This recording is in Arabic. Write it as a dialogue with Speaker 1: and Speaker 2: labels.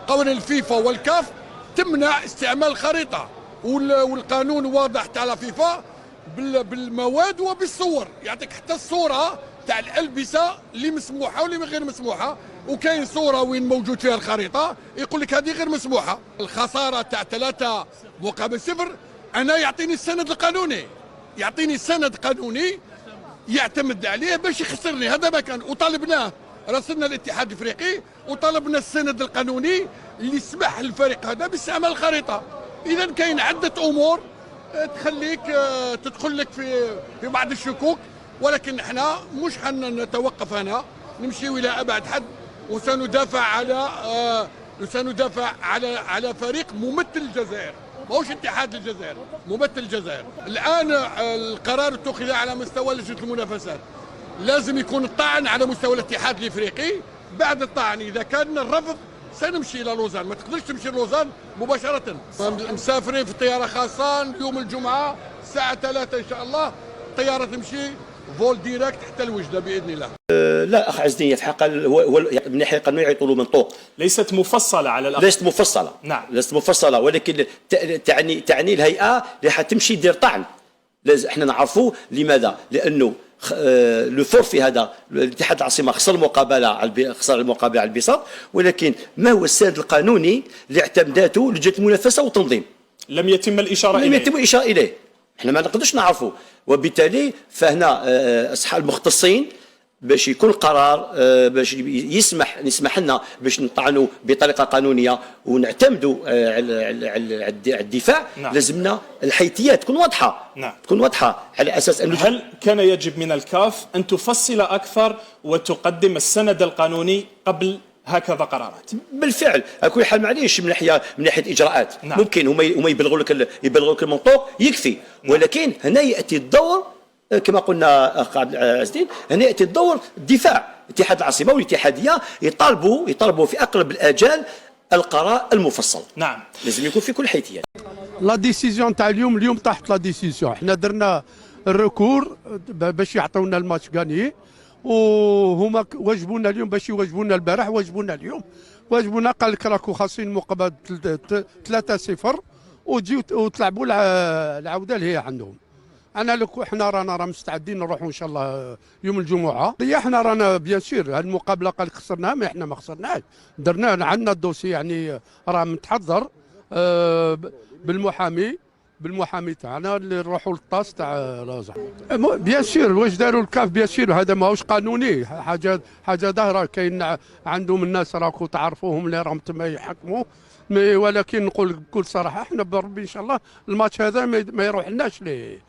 Speaker 1: قوانين الفيفا والكاف تمنع استعمال الخريطه، والقانون واضح تاع فيفا بالمواد وبالصور، يعطيك حتى الصوره تاع الالبسه اللي مسموحه واللي غير مسموحه، وكاين صوره وين موجود فيها الخريطه يقول لك هذه غير مسموحه. الخساره تاع 3 مقابل 0، انا يعطيني السند القانوني، يعطيني السند قانوني يعتمد عليه باش يخسرني. هذا ما كان، وطالبناه، راسلنا الاتحاد الافريقي وطلبنا السند القانوني اللي يسمح للفريق هذا باستعمال الخريطه. اذا كاين عده امور تخليك تدخل لك في بعض الشكوك، ولكن احنا مش حنتوقف هنا، نمشي الى ابعد حد، وسندافع على فريق ممثل الجزائر، ماهوش اتحاد الجزائر، ممثل الجزائر. الان القرار اتخذ على مستوى لجنه المنافسات، لازم يكون الطعن على مستوى الاتحاد الافريقي. بعد الطعن اذا كان الرفض سنمشي الى لوزان، ما تقدرش تمشي لوزان مباشره. مسافرين في طياره خاصه يوم الجمعه الساعه 3 ان شاء الله، الطياره تمشي فول ديريكت حتى الوجده باذن الله.
Speaker 2: لا اخ عزني، في حق هو من الناحيه القانونيه يعيطوا له منطوق،
Speaker 3: ليست مفصله على الأقل.
Speaker 2: ليست مفصله،
Speaker 3: نعم
Speaker 2: ليست مفصله، ولكن تعني الهيئه اللي حتمشي دير طعن. لازم احنا نعرفوا لماذا، لانه لو فورفي هذا الاتحاد العاصمه خسر المقابله على البساط، ولكن ما هو السند القانوني اللي اعتمدته لجنه المنافسه والتنظيم؟
Speaker 3: لم يتم الاشاره اليه.
Speaker 2: لم يتم الاشاره اليه، احنا ما نقدرش نعرفوا، وبالتالي فهنا اصحاب المختصين باش يكون قرار باش يسمح لنا باش نطعنوا بطريقه قانونيه ونعتمدوا على الدفاع.
Speaker 3: نعم.
Speaker 2: لازمنا الحيثيات تكون واضحه.
Speaker 3: نعم.
Speaker 2: تكون واضحه على اساس انه
Speaker 3: هل كان يجب من الكاف ان تفصل اكثر وتقدم السند القانوني قبل هكذا قرارات؟
Speaker 2: بالفعل، على كل حال معليش من ناحيه اجراءات. نعم. ممكن هما يبلغوا لك المنطوق يكفي. نعم. ولكن هنا ياتي الدور كما قلنا اخ عبد العزيز، هنا ياتي الدور الدفاع. اتحاد العاصمه والاتحاديه يطالبوا في اقرب الاجال القرار المفصل.
Speaker 3: نعم،
Speaker 2: لازم يكون في كل حيثيات.
Speaker 4: لا ديسيزيون تاع اليوم طاحت لا ديسيزيون، احنا درنا الركور باش يعطيونا الماتش غاني، وهما واجبونا اليوم باش يواجبونا البارح، واجبونا اليوم، واجبونا قال لك راكو خاصين مقابل 3-0 وتجيو وتلعبوا العوده اللي هي عندهم. انا لك احنا رانا مستعدين نروحوا ان شاء الله يوم الجمعه. احنا رانا بيان سور المقابله قال خسرناها، ما احنا ما خسرناش، درنا عندنا الدوسي، يعني راه متحضر بالمحامي تاعنا اللي نروحوا للطاس تاع لازا. بيان سور واش داروا الكاف، بيان سور هذا ماهوش قانوني، حاجه ظاهره. كاين عندهم الناس راكم تعرفوهم اللي راهم تما يحكموا، ولكن نقول بكل صراحه احنا بربي ان شاء الله الماتش هذا ما يروح لناش ليه.